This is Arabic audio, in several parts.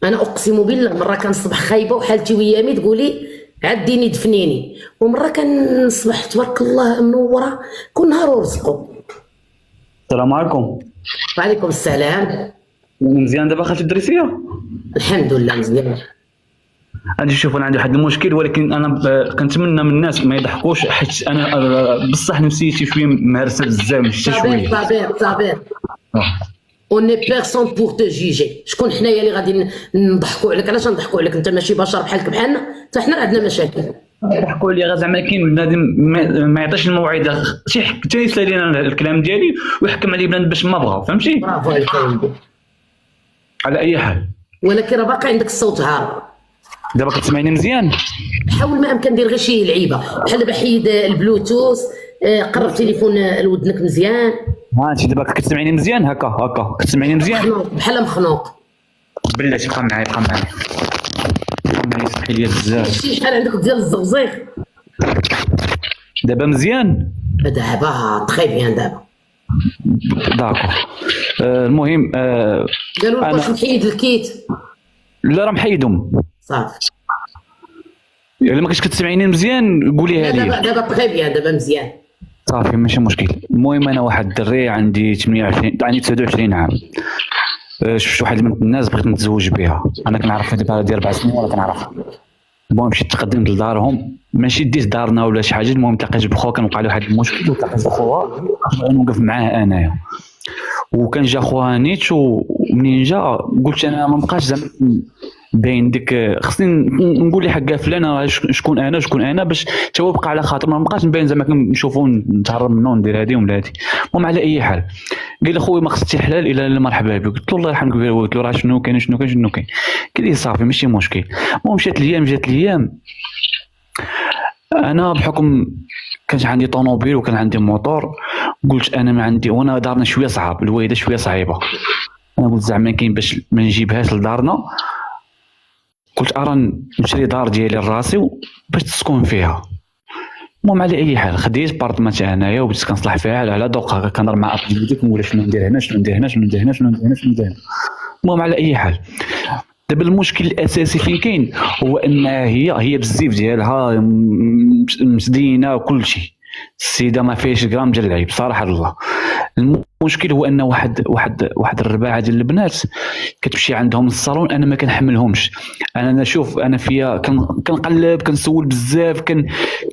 انا اقسم بالله مره كنصبح خايبه وحالتي ويامي تقولي عديني دفنيني، ومره كنصبح تبارك الله منوره كل نهار ورزقو. السلام عليكم. وعليكم السلام. مزيان دابا خالتي الدريسيه؟ الحمد لله مزيان. غادي شوف انا عندي واحد المشكل، ولكن انا كنتمنى من الناس ما يضحكوش، حيت انا بصح نفسيتي شويه مهرسه بزاف حتى شويه. صابر اون ني بيرسون بور تو جيجي. شكون حنايا اللي غادي نضحكوا عليك؟ علاش نضحكوا عليك؟ انت ماشي بشر بحالك بحالنا، حتى حنا عندنا مشاكل. يضحكوا عليا غير زعما كاين بنادم ما يعطيش الموعظه، شي حتى يسال لينا الكلام ديالي ويحكم عليه بنادم باش ما بغا، فهمتي؟ برافو عليك ولدي. على اي حال ولكن راه باقي عندك الصوت هار. دابا كتسمعيني مزيان؟ حاول ما امكن دير غير شي لعيبه بحال دابا حيد البلوتوث، قرب تليفون لودنك مزيان. ها انت دابا كتسمعيني مزيان؟ هكا كتسمعيني مزيان؟ بحال مخنوق. بلاتي بقى معايا صحي ليا بزاف. شحال عندك ديال الزغزيغ؟ دابا مزيان؟ دابا تخي بيان دابا. داكو. المهم قالوا لك واش نحيد الكيت؟ لا راه محيدهم صافي. الا ما كنتش كتسمعيني مزيان قوليها لي. دابا تخي بيان، دابا مزيان. صافي ماشي مشكل. المهم انا واحد الدري عندي 29 عام. شفت واحد من الناس بغيت نتزوج بها، انا كنعرف دابا ديال 4 سنين ولا كنعرفها. المهم مشيت تقدمت لدارهم، ماشي ديت دارنا ولا شي حاجه، المهم تلاقيت بخوها كان وقع له واحد المشكل وتلاقيت بخوها بغيت نوقف معاه انايا، وكان جا خوها نيت، ومنين جا قلت انا ما نبقاش زعما باين ديك، خصني نقول لي حقا فلان شكون انا باش حتى هو بقى على خاطر، ما نبقاش نبين زعما كنشوفو نتهرب منو ندير هادي ولا هادي. المهم على اي حال قال لي خويا ما خصتي حلال الا مرحبا بك. قلت له الله يرحمك بيه، قلت له راه شنو كاين قال لي صافي ماشي مشكل. المهم جات الايام انا بحكم كانت عندي طوموبيل وكان عندي موطور، قلت انا ما عندي، وانا دارنا شويه صعاب، الوالده شويه صعيبه، انا قلت زعما كاين باش ما نجيبهاش لدارنا، قلت ارى نشري دار ديالي لراسي باش تسكن فيها. المهم على اي حال خديت بارطمات انايا وبديت كنصلح فيها على دوقها، كنهضر مع ابي كنقول شنو ندير هنا شنو ندير هنا. المهم على اي حال دابا المشكل الاساسي فين كاين هو ان هي بالزيف ديالها مزدينه وكل شيء، السيده ما فيهاش غرام ديال العيب صراحه الله. المشكل هو ان واحد الرباعه ديال البنات كتمشي عندهم للصالون، انا ما كنحملهمش. انا شوف انا فيا كنقلب كنسول بزاف،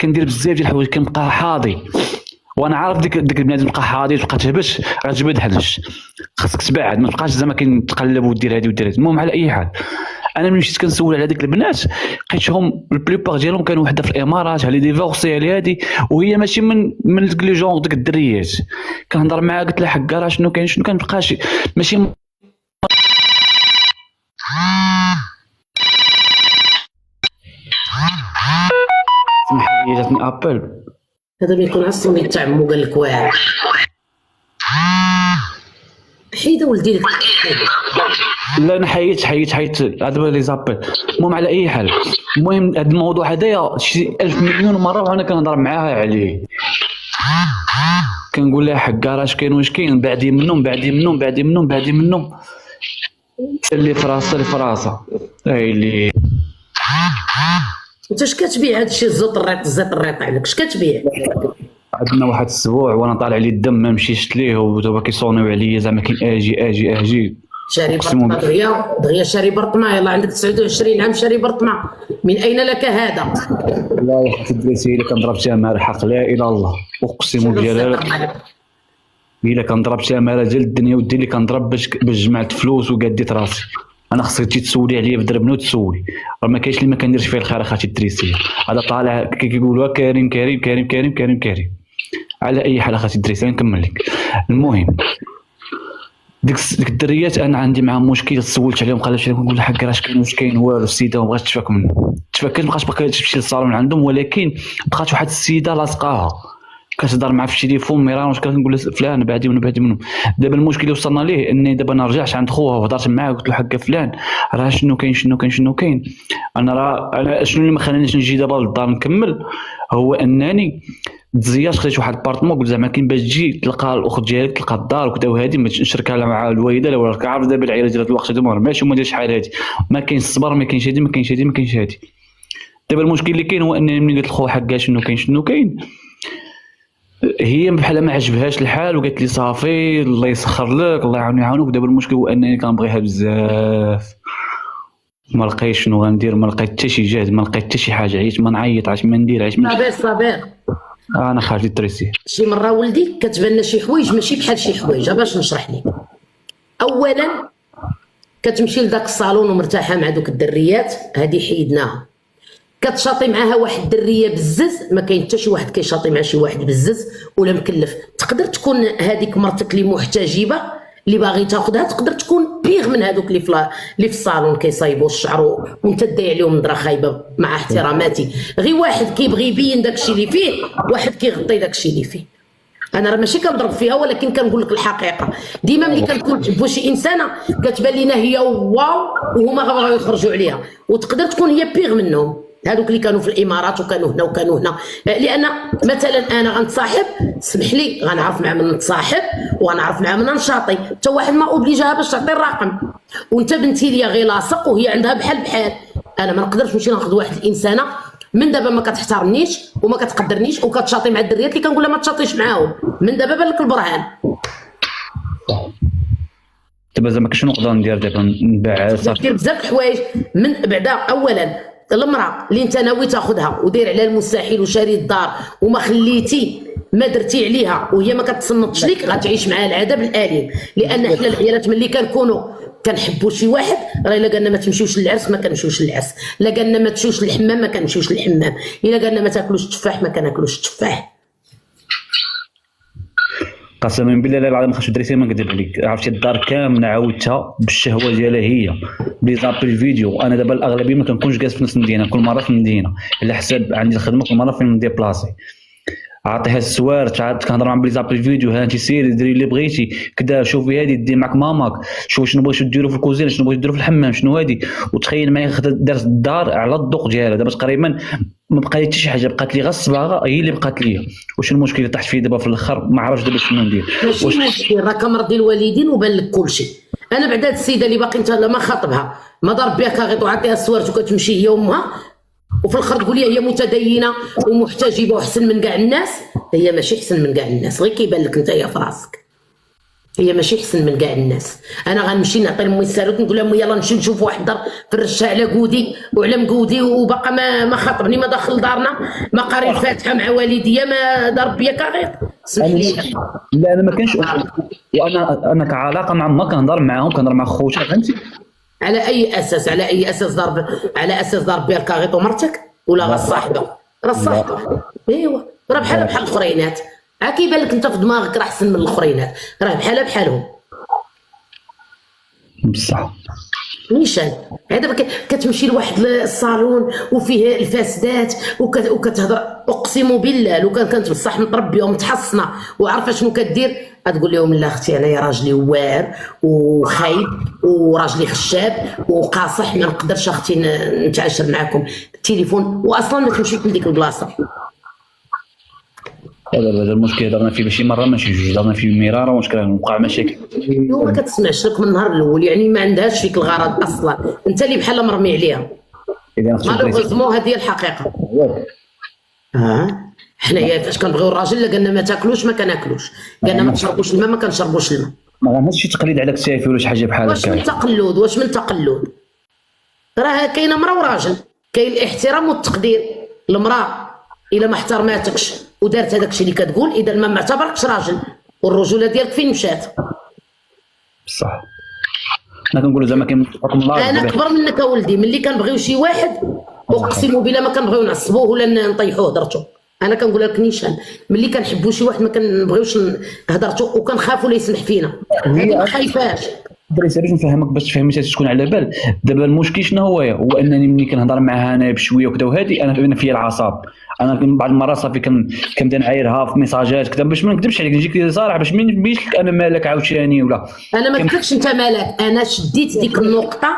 كندير بزاف ديال الحوايج، كنبقى حاضي، وانا عارف ديك البنادم تبقى حاضي تبقى تهبش غتجبد حدش، خاصك تبعد ما تبقاش زعما كتقلب ودير هادي ودير هادي. المهم على اي حال انا ملي مشيت كنسول على ديك البنات لقيتهم البليبار ديالهم كانوا وحده في الامارات على ديفورسي على هادي، وهي ماشي من ديك لي جون ديك الدريات. كنهضر معاها قلت لها حكا راه شنو كنبقاش ماشي سمح لي جاتني ابل. هذا بيكون عصوني تاع عمو قال لك واعر. حيد ولدي لك. لا انا حيدت هذا لي زابيل. المهم على اي حال المهم هذا الموضوع هذايا شي 1000 مليون مره وانا كنهضر معاها عليه، كنقول لها حكا راه واش كاين بعدي منهم اللي في راسها اي اللي انت اش كتبيع هادشي الزيت الريط عليك؟ اش كتبيع؟ عندنا واحد الاسبوع وانا طالع لي الدم ما مشيت ليه، ودابا كيصونيو عليا زعما كاين اجي شاري برطمه دغيا شاري برطمه، يلاه عندك 29 عام شاري برطمه، من اين لك هذا؟ والله يا حتى الدريسي الا كنضرب تماره حق لا اله الا الله اقسم بالله الا كنضرب تماره ديال الدنيا ودي اللي كنضرب باش جمعت فلوس وقديت راسي. انا خصك تجي تسولي عليا في دربنا وتسولي، راه ما كاينش اللي ما كنديرش فيه الخير اخاتي الدريسي. هذا طالع كيقولوا كريم. على اي حال اخاتي الدريسي نكمل لك. المهم ديك الدريات انا عندي معاهم مشكل، تسولت عليهم قالت لي نقول حق راه واش كاين والو، السيده ما بغاتش تفك منه، تفكرت ما بقاش تمشي للصالون عندهم، ولكن بقات واحد السيده لاصقاها كتهضر معاه في التليفون ميران واش كنقول فلان بعدي منهم. دابا المشكل اللي وصلنا ليه اني دابا انا رجعت عند خوها وهضرت معاه قلت له حق فلان راه شنو كاين. انا شنو اللي ما خلانيش نجي دابا للدار نكمل هو انني تزياش خديت واحد البارتمون قلت زعما كاين باش تجي تلقى الاخت ديالك تلقى الدار وكذا وهذه ما نشركها مع الوالده. لو راك عارف دابا العائله ديال هذا الوقت هذوما ماشي هما ديال شحال هذه، ما كاينش الصبر، ما كاينش هذه، ما كاينش هذه، ما كاينش هذه. دابا المشكل اللي كاين هو انني ملي قلت لخو حقا شنو كاين هي بحال ما عجبهاش الحال وقالت لي صافي الله يسخر لك الله يعاونك. دابا المشكل هو انني كنبغيها بزاف، ما لقيتش شنو غندير، ما لقيت حتى شي جهد، ما لقيت حتى شي حاجه، عييت ما نعيط، عييت ما ندير، عييت ما صابر انا خارج التريسي. شي مره ولدي كتبان شي حوايج ماشي بحال شي حوايج. باش نشرح لك، اولا كتمشي لذاك الصالون ومرتاحه مع دوك الدريات، هذه حيدناها. كتشاطي معاها واحد الدريه بزز، ما كاين حتى شي واحد كيشاطي مع شي واحد بزز ولا مكلف. تقدر تكون هذيك مرتك اللي محتجبه اللي باغي تاخذها، تقدر تكون بيغ من هذوك اللي في الصالون كيصايبوا الشعر وانت داي عليهم نظره خايبه. مع احتراماتي، غير واحد كيبغي يبين داكشي اللي فيه، واحد كيغطي داكشي اللي فيه. انا راه ماشي كنضرب فيها، ولكن كنقول لك الحقيقه. ديما ملي كنكون نحبوا شي انسانه كتبان لينا هي واو وهما غيبغيو يخرجوا عليها، وتقدر تكون هي بيغ منهم هذوك اللي كانوا في الامارات وكانوا هنا وكانوا هنا. لان مثلا انا غنتصاحب، سمح لي، غنعرف مع من نتصاحب وغنعرف مع من نشاطي. حتى واحد ما اوبليجاها باش تعطي الرقم، وانت بنتي ليا غير لاصق وهي عندها بحال. انا ما نقدرش نمشي ناخذ واحد الانسانه من دابا ما كتحترمنيش وما كتقدرنيش وكتشاطي مع الدريات اللي كنقول لها ما تشاطيش معاهم. من دابا بان لك البرهان. دابا زعما شنو نقدر ندير دابا؟ نبيع صافي دير بزاف الحوايج. من بعدا اولا المراه اللي انت ناوي تاخذها ودير على المستحيل وشاري الدار وما خليتي ما درتي عليها وهي ما كتصنتش لك، غتعيش معها العذاب الاليم. لان حنا العيالات ملي كنكونوا كنحبوا شي واحد، راه الا قالنا ما تمشيوش للعرس ما كنمشيوش للعرس، الا قالنا ما تمشيوش للحمام ما كنمشيوش للحمام، الا قالنا ما تاكلوش التفاح ما كناكلوش التفاح. قسما بالله العظيم ما خاصش دريسي ما نكذب عليك. عرفتي الدار كامله عاودتها بالشهوه ديالها هي بلي زابل الفيديو. انا دابا الاغلبيه ما كنكونش جالس في نفس المدينه، كل مره في المدينه على حساب عندي الخدمه، كل مره فين ندير بلاصي. عطيها السوارت، عاد كنهضر مع بلي زابل الفيديو، ها انت سيري ديري اللي بغيتي كذا، شوفي هذه دير معك ماماك، شوف شنو بغيتو ديروا في الكوزينه، شنو بغيتو ديروا في الحمام، شنو هذه. وتخيل معايا دارت الدار على الذوق ديالها. دابا تقريبا ما بقى لي حتى شي حاجه، بقات لي غير الصباغه هي اللي بقات ليا. واش المشكل اللي طحت فيه دابا في الاخر؟ ما عرفتش دابا شنو ندير. ماشي مشكل، راك مرضي الوالدين وبان لك كلشي. انا بعد هاد السيده اللي باقي انت ما خاطبها، ما ضرب بها كاغيط وعطيها السوارت وكتمشي هي وامها، وفي الاخر تقول لي هي متدينه ومحتجبه واحسن من كاع الناس. هي ماشي احسن من كاع الناس، غير كيبان لك انت في راسك. هي ماشي احسن من كاع الناس. انا غنمشي نعطي لامي الساروت نقول لها يلا نمشي نشوف واحد الدار في الرشه على كودي وعلى مقودي، وباقا ما خاطبني، ما داخل دارنا، ما قاري الفاتحه مع والديا، ما ضرب بيا كاغيط. سمح لي. لا انا ما كانش، وانا كعلاقه مع ما كنهضر معاهم، كنهضر مع خوتها فهمتي. على اي اساس؟ على اي اساس ضرب؟ على اساس ضرب بها الكاغيط ومرتك ولا غا الصاحبه؟ راه الصاحبه ايوا راه بحال الاخرينات. ها كيبان لك انت في دماغك راه احسن من الاخرينات، راه بحالهم بصح. نيشان هذا كتمشي لواحد الصالون وفيه الفاسدات وكتهضر. اقسم بالله لو كانت بصح متربيه ومتحصنه وعارفه شنو كدير، غتقول لهم لا اختي انايا راجلي وار وخايب وراجلي خشاب وقاصح، ما نقدرش اختي نتعاشر معاكم بالتليفون، واصلا ما تمشيش لديك البلاصه. هذا المشكل درنا فيه ماشي مره ماشي جوج، درنا فيه مرارا وقع مشاكل. وما كتسمعش لك من النهار الاول، يعني ما عندهاش فيك الغرض اصلا، انت اللي بحال مرمي عليها. مالوغوزمون هذه هي الحقيقه. حنايا فاش كنبغيو الراجل قالنا ما تاكلوش ما كناكلوش، قالنا ما تشربوش الماء ما كنشربوش الماء. ما غنهزش شي تقليد على كتافي ولا شي حاجه بحال هكا. واش من تقلد؟ راه كاينه مرا وراجل، كاين الاحترام والتقدير. المراه الا ما احترماتكش ودارت هذاك الشيء اللي كتقول، اذا ما معتبركش راجل، والرجوله ديالك فين مشات؟ بصح انا كنقول زعما كاين حكم الله. انا اكبر منك اولدي، ملي كنبغيو شي واحد اقسم بالله ما كنبغيو نعصبوه ولا نطيحوه هضرته. انا كنقول لك نيشان، ملي كنحبوا شي واحد ما كنبغيوش هضرته وكنخافوا لا يسمح فينا. هذه ما خايفاش. دريسي باش نفهمك باش تفهمي تكون على بال. دابا المشكل شنو هو انني ملي كنهضر معها انا بشويه وكذا وهذه انا فيا العصاب. انا بعض المرات صافي كنبدا نعايرها في ميساجات كذا باش ما نكذبش عليك، نجيك صراحه باش ما نبينش لك انا مالك عاوتاني ولا. انا ما قلتلكش انت مالك، انا شديت ديك النقطه.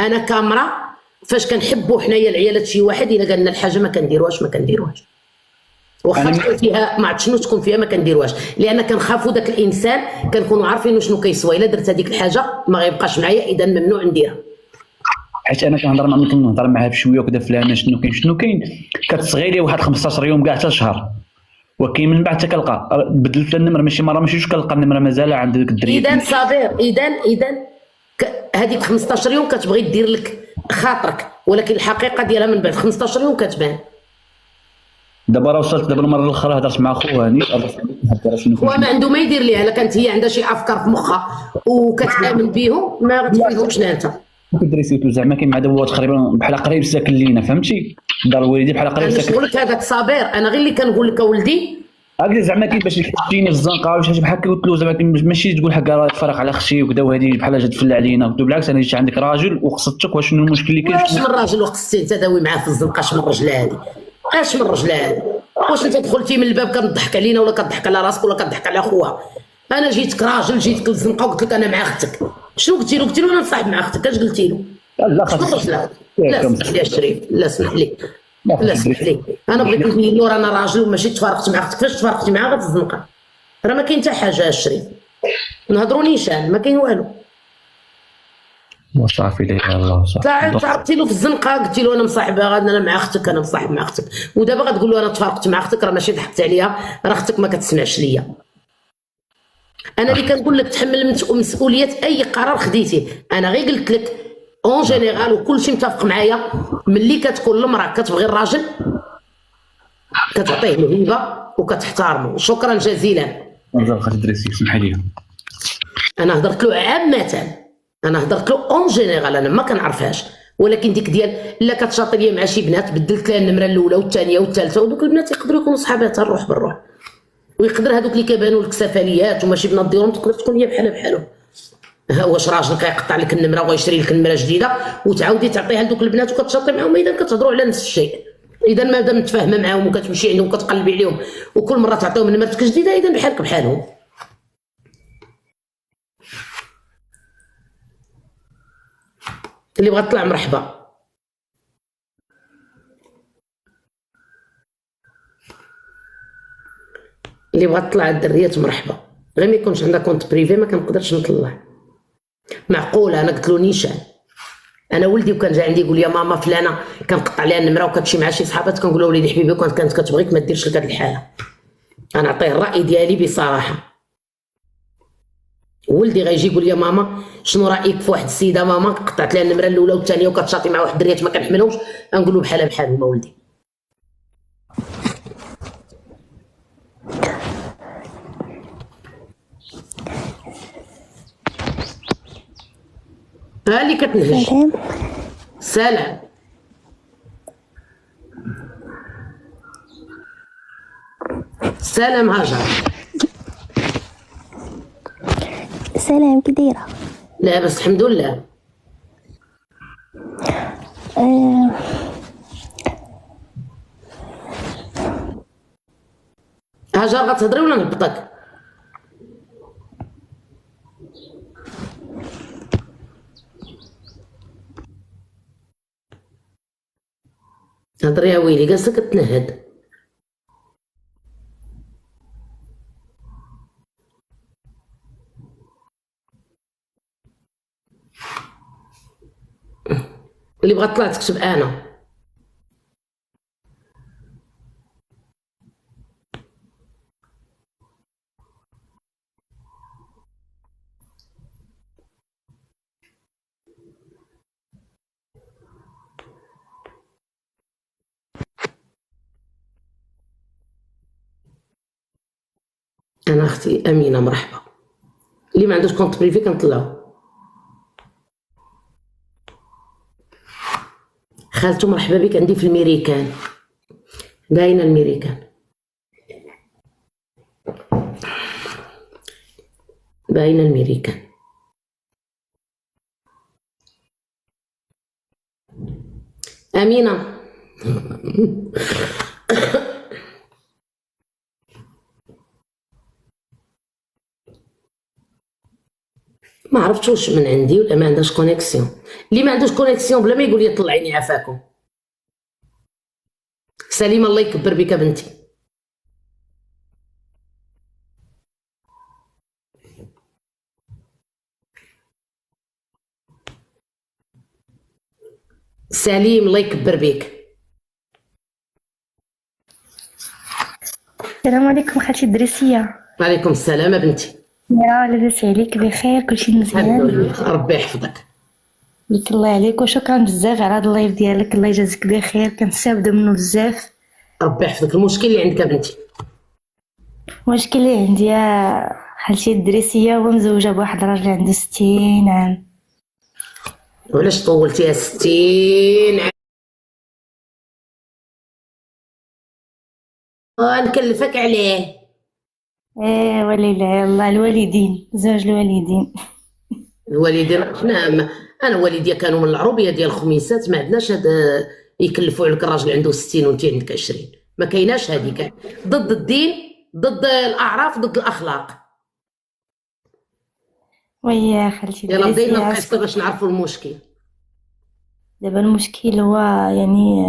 انا كاميرا فاش كنحبوا حنايا العيالات شي واحد الا قالنا الحاجه ما كنديروهاش. واخا تكون فيها ما عرفت شنو تكون فيها ما كنديروهاش، لان كنخافوا داك الانسان كنكونوا عارفين شنو كيسوى، الا درت هذيك الحاجه ما غيبقاش معايا، اذا ممنوع نديرها. حيت انا كنهضر مع ملي كنهضر معها بشويه وكذا فلانه شنو كاين كتصغي لي واحد 15 يوم كاع حتى شهر، ولكن من بعد حتى كنلقى بدلت النمره ماشي مره ماشي جوج، كنلقى النمره مازال عند ديك الدريه. اذا صابر، اذا هذيك 15 يوم كتبغي دير لك خاطرك، ولكن الحقيقه ديالها من بعد 15 يوم كتبان. دابا راه وصلت دابا المره الاخرى هضرت مع خوها هاني هو ما عنده ما يدير ليها، الا كانت هي عندها شي افكار في مخها وكتامن بهم ما غتفهمهمش لا انت. كدري سيتو زعما كاين مع دابا تقريبا بحال قريب ساكن لينا فهمتي، دار الوالدين بحال قريب انا ساكن. نقول لك هذاك صابر، انا غير اللي كنقول لك اولدي هكذا زعما كاين باش يحطيني في الزنقه ولا شي حاجه بحال قلت له زعما ماشي تقول حق راه تفرق على اختي وكذا وهذه بحال جات تفل علينا، قلت له بالعكس انا جيت عندك راجل وقصدتك وشنو المشكل اللي كاين. واش من راجل وقصتي انت داوي معاه في الزنقه؟ اش من رجله هذه؟ اش من رجله هذه؟ واش انت دخلتي من الباب كتضحك علينا ولا كتضحك على راسك ولا كتضحك على خوها؟ انا جيتك راجل، جيتك للزنقه وقلت لك انا مع اختك، شنو قلتي له؟ قلتي له انا نصاحب مع اختك، اش قلتي له؟ لا خلاص لا اسمح لي الشريف، لا اسمح لي، لا اسمح لي، انا بغيت نقول له رانا راجل وماشي تفارقت مع اختك. فاش تفارقتي معها غتزنقها؟ راه ما كاين حتى حاجه الشريف، نهضروا نيشان ما كاين والو. وصافي لي الله صافي. تعرفتي له في الزنقه قلتي له انا مصاحبها غادي انا مع اختك، انا مصاحب مع اختك، ودابا غتقول له انا تفارقت مع اختك، راه ماشي ضحكت عليها، راه اختك ما كتسمعش ليا. انا اللي كنقول لك تحمل مسؤوليه اي قرار خديتيه، انا غير قلت لك اون جينيرال وكلشي متفق معايا، ملي كتكون المراه كتبغي الراجل كتعطيه الهبه وكتحترمه. شكرا جزيلا. نزل خاطر دريسي سمح لي. انا هضرت له عامه، انا هضرت له اون جينيرال، انا ما كنعرفهاش، ولكن ديك ديال لا كتشاطي ليا مع شي بنات بدلت لها النمره الاولى والثانيه والثالثه، ودوك البنات يقدروا يكونوا صحاباتها الروح بالروح، ويقدر هذوك اللي كيبانوا لك سفاليات وماشي بنات ديالهم تقدر تكون هي بحالها بحالهم. واش راجل كيقطع لك النمره وغيشري لك النمره جديده وتعاودي تعطيها لدوك البنات وكتشاطي معاهم؟ اذا كتهضروا على نفس الشيء، اذا مادام متفاهمه معاهم وكتمشي عندهم وكتقلبي عليهم وكل مره تعطيهم نمرتك جديده، اذا بحالك بحالهم. اللي بغات تطلع مرحبا، اللي بغات تطلع الدريات مرحبا، غير ما يكونش عندها كونت بريفي ما كنقدرش نطلع. معقوله انا قلت له نيشان، انا ولدي وكان جا عندي يقول يا ماما فلانه كنقطع لها النمره وكتمشي مع شي صحابات، كنقول له وليدي حبيبي كانت كتبغيك ما ديرش لك هذه الحاله. انا نعطيه الراي ديالي بصراحه. ولدي غيجي يقول يا ماما شنو رايك في واحد السيده ماما قطعت لها النمره الاولى والثانيه وكتشاطي مع واحد الدريات ما كنحملهمش، نقول له بحالها بحالهم ولدي. ها اللي كتنهج. سلام. سلام هاجر. سلام كي دايره؟ لا بس الحمد لله. هاجر غتهضري ولا نهبطك؟ هضري يا ويلي، جالسه كتنهد. اللي بغات تطلع تكتب انا. انا اختي امينه مرحبا. اللي ما عندوش كونت بريفي كنطلعو. خالته مرحبا بك، عندي في الميريكان، باينه الميريكان، باينه الميريكان. امينه ما عرفتش واش من عندي ولا ما عندهاش كونيكسيون. اللي ما عندوش كونيكسيون بلا ما يقول لي طلعيني عافاكم. سليمه الله يكبر بك بنتي. سليم الله يكبر بك. السلام عليكم خالتي الدريسية. وعليكم السلام بنتي. يا لاباس عليك؟ بخير؟ كلشي الحمد مزيان؟ لله ربي يحفظك. بارك الله عليك وشكرا بزاف على هاد اللايف ديالك، الله يجازيك بخير، كنستافدو منه بزاف. ربي يحفظك. المشكل اللي عندك بنتي؟ المشكل اللي عندي يا خالتي الدريسية هو مزوجة بواحد الراجل عنده 60 عام. وعلاش طولتيها 60 عام؟ نكلفك عليه. ايه ولله الله، الوالدين، زوج الوالدين. الوالدين انا والديا كانوا من العروبيه ديال الخميسات، ما عندناش هاد يكلفوا عليك الراجل عنده 60 وانت عندك 20، ما كايناش هذيك. ضد الدين، ضد الاعراف، ضد الاخلاق. ويا خالتي يلا بدينا الدريسية، القصه باش نعرفوا المشكل. دابا المشكل هو يعني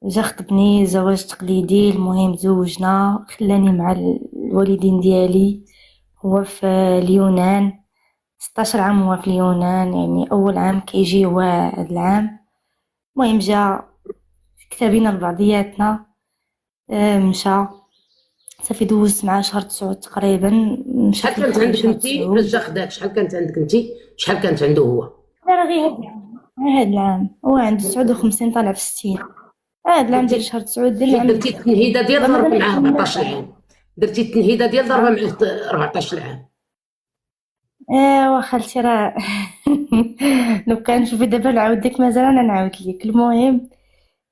جا خطبني زواج تقليدي، المهم زوجنا، خلاني مع الوالدين ديالي. هو في اليونان، 16 عام هو في اليونان، يعني اول عام كيجي هو هاد العام. المهم جا كتابينا لبعضياتنا، مشى صافي دوزت معاه شهر 9 تقريبا. شحال مشات كانت للخارج عندك شهر انت 9. فاش جا خداك؟ شحال كانت عندك انت؟ شحال كانت عنده هو؟ لا غير هاد العام، هاد العام هو عنده 59 طالع في 60. هاد العام ديال شهر 9 ديال العام درتي التنهيده ديال زعما ضرب انا معاه 14 عام. درتي التنهيده ديال ضربه معاه 14 عام. ايوا خالتي راه لو كان نشوفي دابا نعاود لك مازال انا نعاود لك. المهم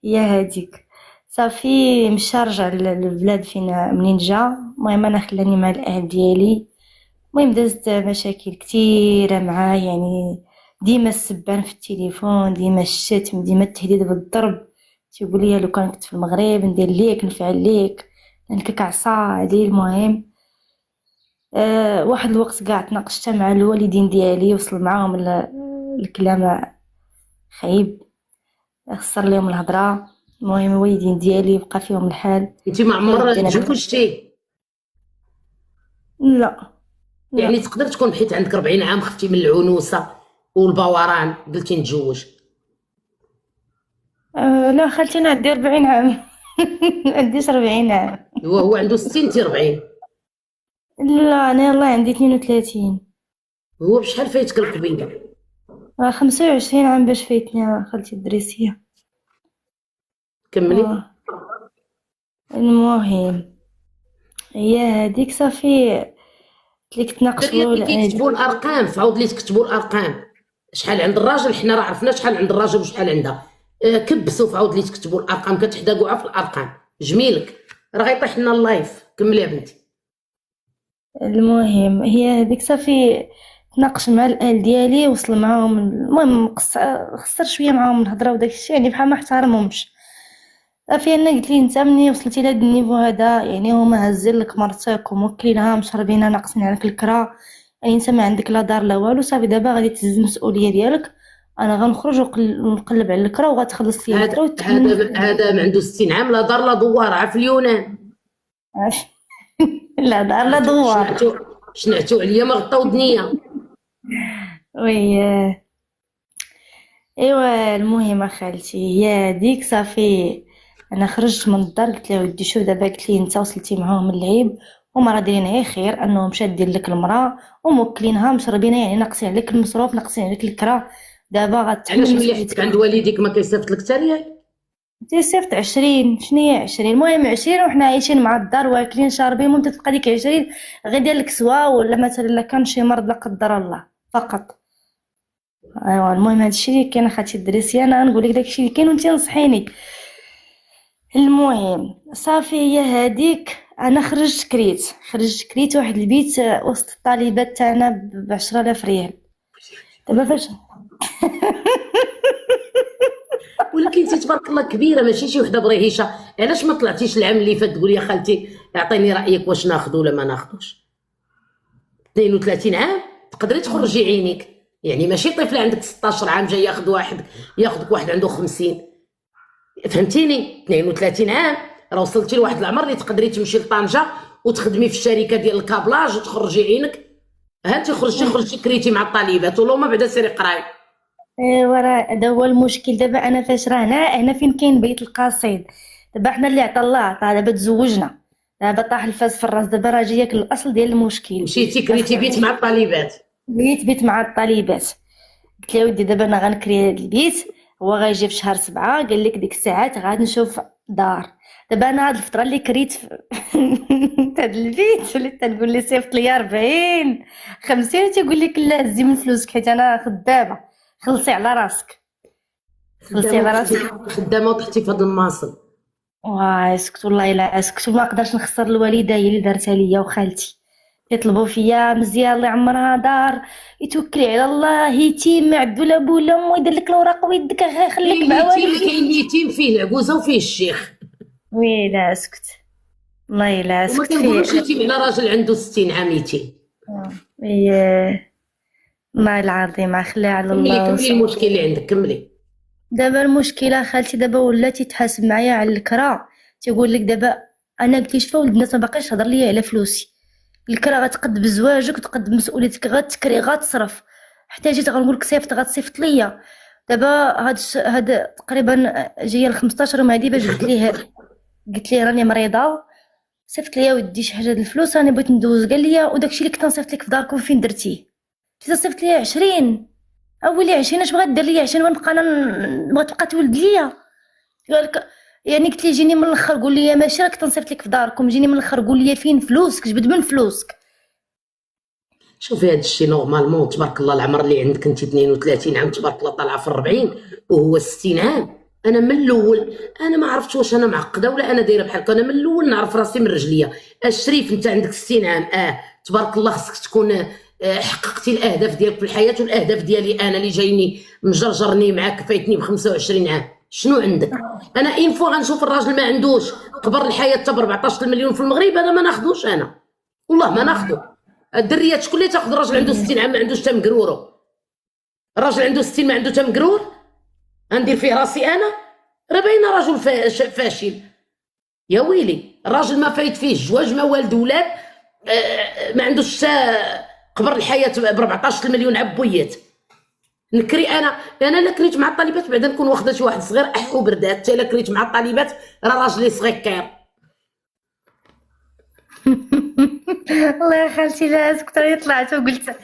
هي هذيك، صافي مشى رجع للبلاد فين منين جا. المهم انا خلاني مع الاهل ديالي. المهم دازت مشاكل كثيره معاه، يعني ديما السبان في التليفون، ديما الشتم، ديما التهديد بالضرب. تيقول لي لو كان كنت في المغرب ندير ليك نفعل ليك نلكك عصا هادي. المهم واحد الوقت كاع تناقشت مع الوالدين ديالي، وصل معاهم الكلام خايب، خسر لهم الهضره. المهم الوالدين ديالي بقى فيهم الحال. انت ما عمرك تزوجتي؟ لا يعني تقدر تكون بحيت عندك 40 عام خفتي من العنوسه والبوران قلتي نتزوج؟ لا خالتي انا عندي 40 عام. ما عنديش 40 عام. هو عنده 60 انت 40. لا انا يلا عندي 32. هو بشحال فايتك القبيله؟ 25 عام باش فايتني يا خالتي الدريسيه. كملي. المهم هي هذيك صافي قلت لك تناقشوا اللي كيكتبوا الارقام، فعاود لي تكتبوا الارقام. شحال عند الراجل؟ حنا راه عرفنا شحال عند الراجل وشحال عندها. كبسوا فعاود لي تكتبوا الارقام، كتحداقوا عا في الارقام. جميلك راه غيطيح لنا اللايف. كملي يا بنتي. المهم هي هذيك صافي تناقش مع الاهل ديالي، وصل معاهم. المهم خسر شويه معاهم الهضره وداك الشيء، يعني بحال ما احترمهمش. صافي انا قلت لي انت مني وصلتي لهاد النيفو هذا، يعني هما هازين لك مرتك وموكلينها مشربينها ناقصين عليك الكرا، يعني انت ما عندك لا دار لا والو. صافي دابا غادي تهز المسؤوليه ديالك، انا غنخرج ونقلب على الكرا وغتخلص لي الكرا وتحمل. هذا ما عنده 60 عام لا دار لا دوار، عا في اليونان. لا دار لا دوار. شنعتو عليا ما غطاو دنيا. وي ايوا المهم خالتي هي هذيك صافي انا خرجت من الدار. قلت له ودي شوف دابا، قلت لي انت وصلتي معاهم اللعيب، هما راه دايرين غير خير، انهم شادين لك المراه وموكلينها مشربينها، يعني ناقصين عليك المصروف ناقصين عليك الكرا. دابا غتحمل علاش ملي حطك عند والديك ما كيصيفط لك حتى ريال؟ صيفط 20. شنو 20؟ المهم 20 وحنا عايشين مع الدار واكلين شاربين. المهم تبقى ديك 20 غير ديال الكسوه، ولا مثلا الا كان شي مرض لا قدر الله فقط. ايوا المهم هادشي اللي كاين اخاتي الدريسيه، انا نقول لك داكشي اللي كاين وانت نصحيني. المهم صافي هي هذيك انا خرجت كريت واحد البيت وسط الطالبات تاعنا ب10,000 ريال. دابا فاش ولكن انت تبارك الله كبيره ماشي شي وحده بريهيشه. علاش ما طلعتيش العام اللي فات تقولي يا خالتي اعطيني رايك واش ناخذ ولا ما ناخذوش؟ 32 عام تقدري تخرجي عينيك، يعني ماشي طفله عندك 16 عام جاي ياخذك واحد عنده 50. فهمتيني؟ 32 عام راه وصلتي لواحد العمر اللي تقدري تمشي لطنجه وتخدمي في الشركه ديال الكابلاج وتخرجي عينك. ها انت خرجتي كريتي مع الطالبات ولا ما بعدا سيري قراي. ايوا راه هذا هو المشكل دابا. انا فاش راه هنا فين كاين بيت القصيد. دابا حنا اللي عطا الله عطا، دابا تزوجنا، دابا طاح الفاس في الراس، دابا راه جايك الاصل ديال المشكل. مشيتي كريتي بيت مع الطالبات. بغيت بيت مع الطالبات، قلت له ودي دابا انا غنكري هاد البيت، هو غيجي في شهر 7، قال لك ديك الساعات غادي نشوف دار. دابا انا هاد الفتره اللي كريت هاد البيت وليت تنقول لي صيفط لي 40 50، تيقول لك لا هزي من فلوسك حيت انا خدامه. خلصي على راسك، خلصي على راسك. خدامه وطحتي في هاد الماصل. اسكت والله الا اسكت، وما نقدرش نخسر الوالده هي اللي دارتها ليا وخالتي. يطلبوا فيا مزيان الله يعمرها دار، يتوكلي على الله، يتيم ما عندو لا بو لا مو، يدير لك الوراق ويدك خليك مع والديك. كاين يتيم فيه العجوزه وفيه الشيخ. ويلا اسكت، والله الا وما اسكت كنقولوش فيه. يتيم على راجل عنده 60 عام يتيم. والله العظيم خليها على كملي الله. كملي المشكل اللي عندك كملي. دابا المشكله خالتي دابا ولات تتحاسب معايا على الكرا، تيقول لك دابا انا قلت لي شوفوا ولد الناس ما باقيش تهضر ليا على فلوسي، الكرا غتقد بزواجك وتقد بمسؤوليتك، غتكري غتصرف، حتى جيت غنقول لك صيفط غتصيفط ليا. دابا هاد تقريبا جايه ل 15 يوم هادي باش قلت ليه راني مريضه، صيفط ليا ودي شي حاجه د الفلوس راني بغيت ندوز، قال لي وداكشي اللي كنت نصيفط لك في داركم فين درتيه؟ جيت صيفط ليا 20. اولي 20 اش بغات دير ليا 20 ونبقى انا بغات تبقى تولد ليا؟ قالك يعني قلت لي جيني من الاخر قول لي ماشي راك تنصيفط لك في داركم، جيني من الاخر قول لي فين فلوسك، جبد من فلوسك. شوفي هاد الشيء نورمالمون تبارك الله العمر اللي عندك انت 32 عام تبارك الله طالعه في 40 وهو 60 عام. انا من الاول انا ما عرفتش واش انا معقده ولا انا دايره بحالك، انا من الاول نعرف راسي من رجليا. الشريف انت عندك 60 عام تبارك الله خصك تكون حققتي الاهداف ديالك في الحياه، والاهداف ديالي انا اللي جايني مجرجرني معاك فايتني ب 25 عام. شنو عندك؟ انا ان فوا غنشوف الراجل ما عندوش قبر الحياه حتى ب 14 مليون في المغرب، هذا ما ناخذوش انا والله ما ناخذو. الدريات شكون اللي تاخذ راجل عنده 60 عام ما عندوش حتى مقرورو؟ الراجل عنده 60 ما عنده حتى مقرور؟ غندير فيه راسي انا؟ راه باينه رجل فاشل يا ويلي. الراجل ما فايت فيه الزواج، ما والد ولاد، ما عندوش حتى قبر الحياه ب 14 مليون عبويات. نكري انا لا كريت مع الطالبات بعدا نكون واخده شي واحد صغير احو بردات، حتى لا كريت مع الطالبات راه راجلي صغير كير. الله يا خالتي لا اسكت، راني طلعت وقلت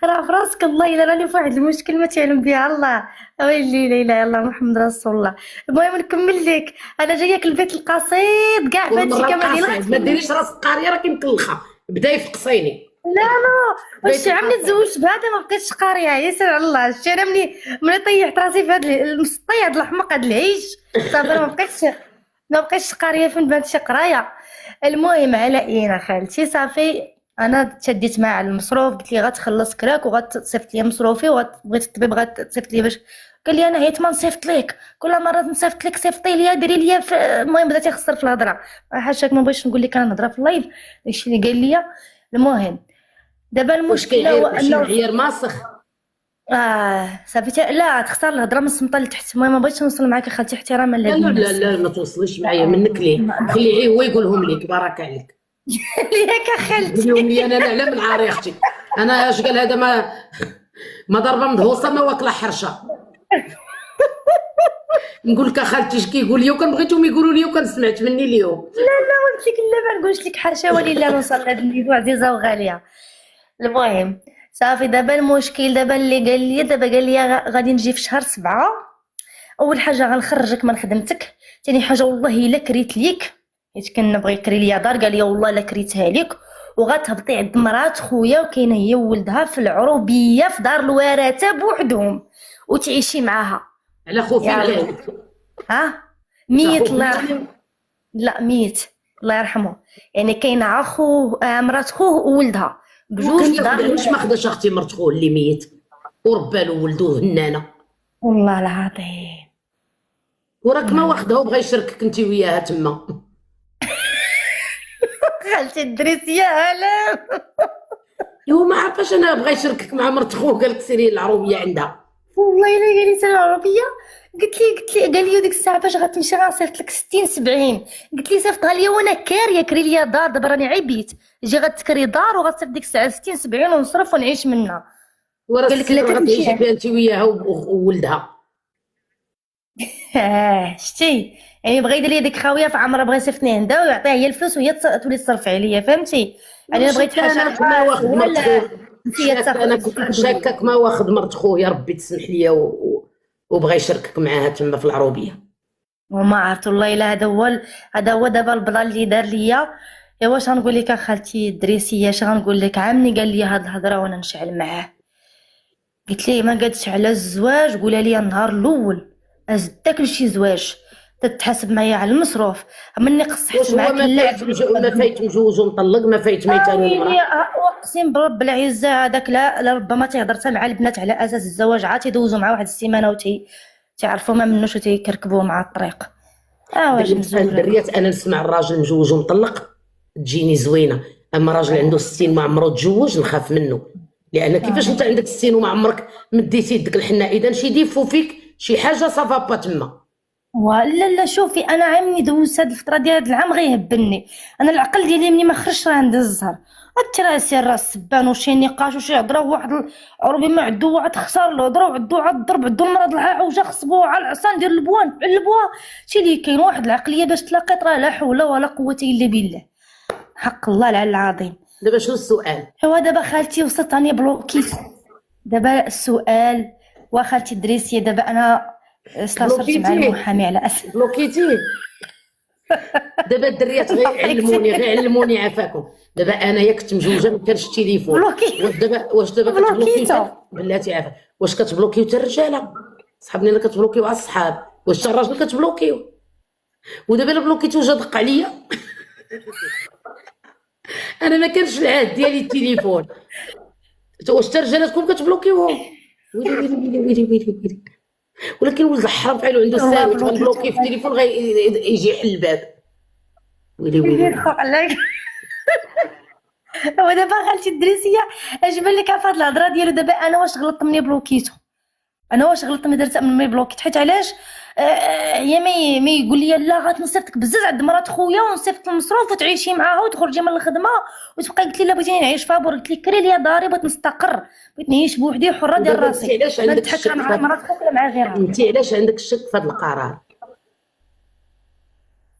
راه في راسك الله الا راني في واحد المشكل ما تعلم بها الله. ويلي لا اله الا الله محمد رسول الله. المهم نكمل لك، انا جايك البيت القصيد كاع فهادشي كامل. ما ديريش راسك قاريه راكي مكلخه، بداي فقصيني. لا واش عملي تزوجت بهذا ما بقيتش قاريه يسر على الله. شتي انا ملي طيحت راسي في هذا المسطي هذا الحمق هذا العيش صافي ما بقيتش قاريه فين بانت شي قرايه. المهم على اين خالتي صافي انا تشديت معاه على المصروف، قلت لي غتخلص كراك وغتصيفط لي مصروفي، وبغيت الطبيب غتصيفط لي باش. قال لي انا عييت ما نصيفط لك، كل مره نصيفط لك صيفطي لي ديري لي المهم بدا تيخسر في الهضره. حاشاك ما بغيتش نقول لك انا نهضر في اللايف داكشي اللي قال لي. المهم دابا المشكله هو انه غير ماسخ صافي لا تختار الهضره من الصمته لتحت. المهم ما بغيتش نوصل معاك اخالتي احتراما لا لا لا ما توصليش معايا منك ليه، خليه هو يقولهم لك بارك عليك. ياك اخالتي اليوم لي انا نعلم من عريختي انا اش قال هذا ما ضربه مدهوصه ما واكله حرشه. نقول لك اخالتي اش كيقول لي وكان بغيتهم يقولوا لي وكان سمعت مني اليوم. لا قلت لك لا ما نقولش لك حرشه ولله نوصل لهاد النيفو عزيزه وغاليه. المهم صافي دابا المشكل دابا اللي قال لي غادي نجي في شهر 7. اول حاجه غنخرجك من خدمتك، ثاني حاجه والله الا كريت ليك حيت كنبغي يكري ليا دار، قال لي والله الا كريتها لك وغتهبطي عند مرات خويا وكاينه هي وولدها في العروبيه في دار الورثه بوحدهم وتعيشي معاها. على خو فين كان؟ ميت الله يرحمه. لا ميت الله يرحمه، يعني كاينه اخو مرات خوه وولدها بجوج دار. واش ما خداش اختي مرت خوه اللي ميت وربى له ولدو هنانه؟ والله العظيم وراك ما واخدها وبغى يشركك انت وياها تما. خالتي الدريس يا هلا. هو ما عرفاش انا بغى يشركك مع مرت خوه، قال لك سيري العروبيه عندها. والله الا قال لي سيري العروبيه، قلت لي قال لي ديك الساعه فاش غتمشي غنصيفط لك 60 70. قلت لي صيفطها لي وانا كاريه كري ليا دار، دابا راني عيبيت جي غتكري دار وغتصيفط ديك الساعه 60 70 ونصرف ونعيش منها. ورا قال لك لا السير غتعيشي تمشي. فيها انت وياها وولدها. شتي يعني بغى يدير لي ديك خاويه في عمرها، بغى يصيفطني عندها ويعطيها هي الفلوس وهي تولي تصرف عليا، فهمتي؟ يعني انا بغيت شاك حاجه انا ما واخد هو مرت لا خوه، انت هي شاك انا تاخذ لي. شاكك ما واخد مرت خوه، يا ربي تسمح لي وبغى يشاركك معاها تما في العروبيه. وما عرفت والله الا هذا هو دابا البلان اللي دار ليا. يا واش غنقول لك اخالتي الدريسيه، اش غنقول لك؟ عمي قال لي هاد الهضره وانا نشعل معاه، قلت ليه ما قادش على الزواج، قولها لي النهار الاول ازد داكشي زواج تتحاسب معايا على المصروف، مني قصحت واش هو معاك اللعب. ما فايت مجوز ومطلق، ما فايت ميتان ويلي المراه؟ اقسم برب العزه هذاك لا ربما تيهضر مع البنات على اساس الزواج، عاد تيدوزوا مع واحد السيمانه تعرفوا ما منوش وتيكركبوه مع الطريق. واش بالنسبه نزوج لكم؟ للدريات انا نسمع الراجل مجوج ومطلق تجيني زوينه، اما راجل عنده 60 ما عمره تزوج نخاف منه، لان كيفاش انت عندك 60 وما عمرك مديتي يدك الحنه؟ اذا شي ديفو فيك شي حاجه صافا با تما. لا لا شوفي، انا عمي دوزت هاد الفتره ديال هاد العام غيهبني، انا العقل ديالي مني ما خرجش راه ندز الزهر، التراسي راس السبان وشي نقاش وشي هضره، واحد عربي ما عندو واحد خسر الهضره وعندو عاد الضرب، عندو المرض العوجه خصبوه على العصا ندير البوان علبوها، شي اللي كاين واحد العقليه باش تلاقيت راه لا حول ولا قوه الا بالله، حق الله العلي العظيم. دابا شنو السؤال؟ هو دابا خالتي وصلت راني بلوكيت، دابا السؤال وخالتي الدريسيه، دابا انا صرت مع المحامي على اساس بلوكيتيه. دابا الدريات غير علموني عافاكم. دابا انا ياك كنت مزوجه ما كانش التليفون، واش دابا كتبلوكيو؟ بلاتي عافاك، واش كتبلوكيو حتى الرجاله؟ صحابني انا كتبلوكيو على الصحاب، واش حتى الراجل كتبلوكيو؟ ودابا الا بلوكيتو جا دق عليا انا ما كانش العاد ديالي التليفون، واش حتى رجالاتكم كتبلوكيوهم؟ ويلي ويلي ويلي ويلي ويلي ويلي. ولكن ولد الحرام فعلو عنده الساروت غنبلوكي في التليفون يجي يحل الباب. ويلي ويلي عليك. هو دابا خالتي الدريسيه اش بان لك في هاد الهضره ديالو؟ دابا انا واش غلطت مني بلوكيتو؟ انا واش غلطت ملي درت من مي بلوكيت؟ حيت علاش هي ما يقول لي لا غتنصيفطك بزاف عند مرات خويا ونصيفط المصروف وتعيشي معاها وتخرجي من الخدمه وتبقى، قلت لي لا بغيتيني نعيش فابور، قلت لك كري لي داري بغيت نستقر، بغيت نعيش بوحدي حره ديال راسي، علاش ما عندك نتحكم مع مرات خوك ولا مع غيرها. انت علاش عندك الشك في هذا القرار؟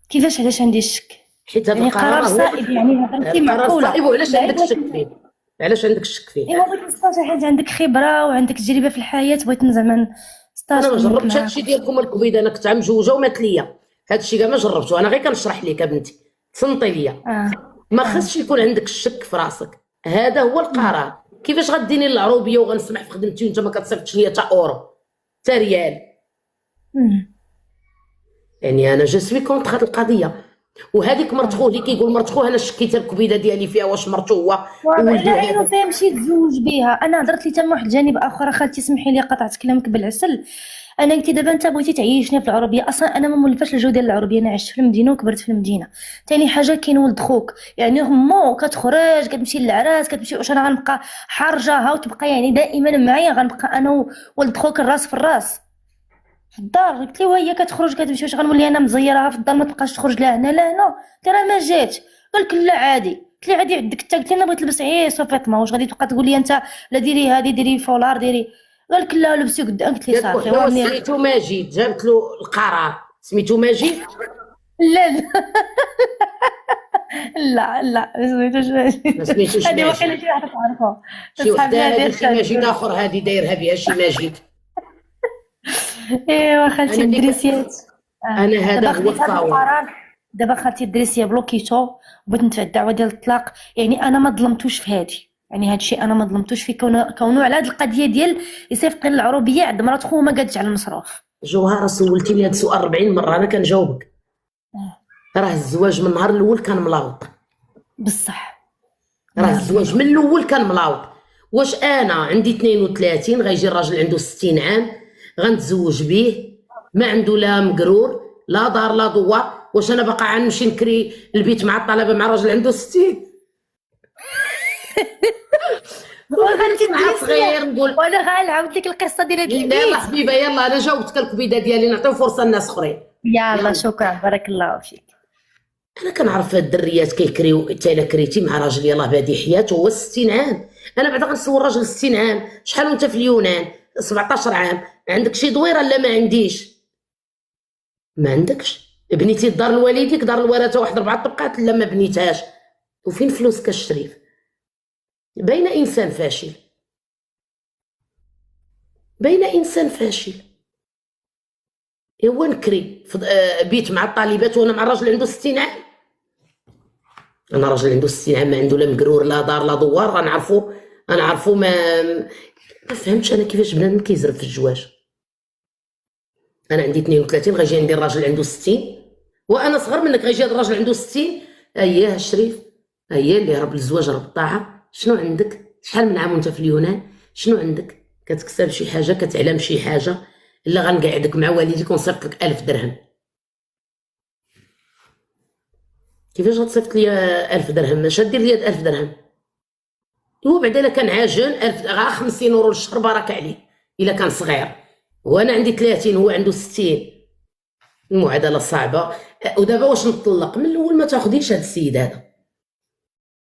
كيفاش علاش عندي الشك؟ حيت هذا يعني القرار قرار صائب، يعني هضرتي معقوله صائب، وعلاش عندك الشك فيه؟ علاش عندك الشك فيه؟ ايوا بغيت نستاجر حيت عندك خبره وعندك تجربه في الحياه، بغيت زعما انا ما نستاجر جربتش هادشي ديالكم الكبيد، انا كنت مجوجه ومات ليا هادشي كاع ما جربته، انا غير كنشرح لك بنتي تصنتي ليا. ما خصش يكون عندك الشك في راسك، هذا هو القرار. كيفاش غديني للعروبيه وغنسمح في خدمتي وانت ما كتصيفطش ليا حتى اورو حتى ريال؟ يعني انا جو سوي كونتر هاد القضيه. وهذيك مرت خوه اللي كيقول مرت خوه، انا شكيت الكبيده ديالي فيها، واش مرتو هو وولدو عينو فيها مشيت تزوج بها. انا هضرت لي حتى من واحد الجانب اخر، خالتي سمحي لي قطعت كلامك بالعسل، انا قلت دابا انت بغيتي تعيشني في العربيه، اصلا انا ما مولفاش الجو ديال العربيه، انا عشت في المدينه وكبرت في المدينه. ثاني حاجه كاين ولد خوك، يعني مو كتخرج كتمشي للعراس كتمشي، واش انا غنبقى حارجه ها وتبقى يعني دائما معايا؟ غنبقى انا وولد خوك الراس في الراس في الدار؟ قلت لي وهي كتخرج كتمشي، واش غنولي انا مزيرها في الدار ما تبقاش تخرج لا هنا لا هنا؟ قلت راه ما جاتش. قال لك لا عادي، قلت لي عادي عندك انت، قلت لي انا بغيت نلبس عيس وفاطمه، واش غادي تبقى تقول لي انت لا ديري هذه ديري فولار ديري؟ قال لك لا لبسي قدام، قلت لي صافي. هو سميتو ماجد، جابت له القرار سميتو ماجد؟ لا لا لا لا ما سميتوش ماجد، ما سميتوش هذه ماجد. وقيله شي واحد تعرفها شي وحده هذه شي ماجد اخر هذه دايرها بها شي ماجد. ايوا خالتي الدريسيات، انا هذا هو القرار. دابا خالتي الدريسيه بلوكيتو وبغيت ندفع الدعوه ديال الطلاق، يعني انا ما ظلمتوش في هادي، يعني هادشي انا ما ظلمتوش في كونه على هاد القضيه ديال يصيفط لي العروبيه عند مرات خوه ما قادش على المصروف. جوهره سولتيني هذا السؤال 40 مره انا كنجاوبك. راه الزواج من النهار الاول كان ملاوط، بصح راه الزواج من الاول كان ملاوط. واش انا عندي 32 غيجي الراجل عنده 60 عام غنتزوج به ما عنده لا مقرور لا دار لا دوار؟ واش انا باقا غنمشي نكري البيت مع الطلبه مع راجل عنده 60؟ وغنتي صغير نقول وانا غنعاود لك القصه ديال هاد البيت. يلا حبيبه يلا انا جاوبتك الكبيده ديالي، نعطيو فرصه لناس اخرين. يلا شكرا بارك الله فيك. انا كنعرف هاد الدريات كيكريو، انت الا كريتي مع راجل يلاه بادي حياته هو 60 عام، انا بعدا غنسول راجل 60 عام شحال وانت في اليونان 17 عام، عندك شي دويره لا ما عنديش؟ ما عندكش. بنيتي الدار لوالديك دار الورثه واحد 4 طبقات لا ما بنيتهاش، وفين فلوسك الشريف؟ باين انسان فاشل، باين انسان فاشل. هو نكري بيت مع الطالبات وانا مع الراجل عنده 60 عام؟ انا راجل عنده 60 عام ما عنده لا مقرور لا دار لا دوار، غنعرفو ما فهمتش انا كيفاش بنادم كيزرب في الجواج. انا عندي 32 غيجي عندي الراجل عنده 60، وانا صغر منك غيجي هذا الراجل عنده 60. اييه الشريف، اييه اللي رب الزواج رب الطاعه. شنو عندك؟ شحال من عام وانت في اليونان؟ شنو عندك؟ كتكسب شي حاجه، كتعلم شي حاجه، الا غنقعدك مع والديك ونصيفط لك 1000 درهم. كيفاش غتصيفط لي 1000 درهم؟ اش دير لي 1000 درهم؟ هو بعدا الا كان عاجل 1000 غا 50 اورو للشهر بركه عليه الا كان صغير، وانا عندي 30 هو عنده 60. المعادله صعبه. ودابا واش نطلق؟ من الاول ما تاخديش هذا السيد هذا،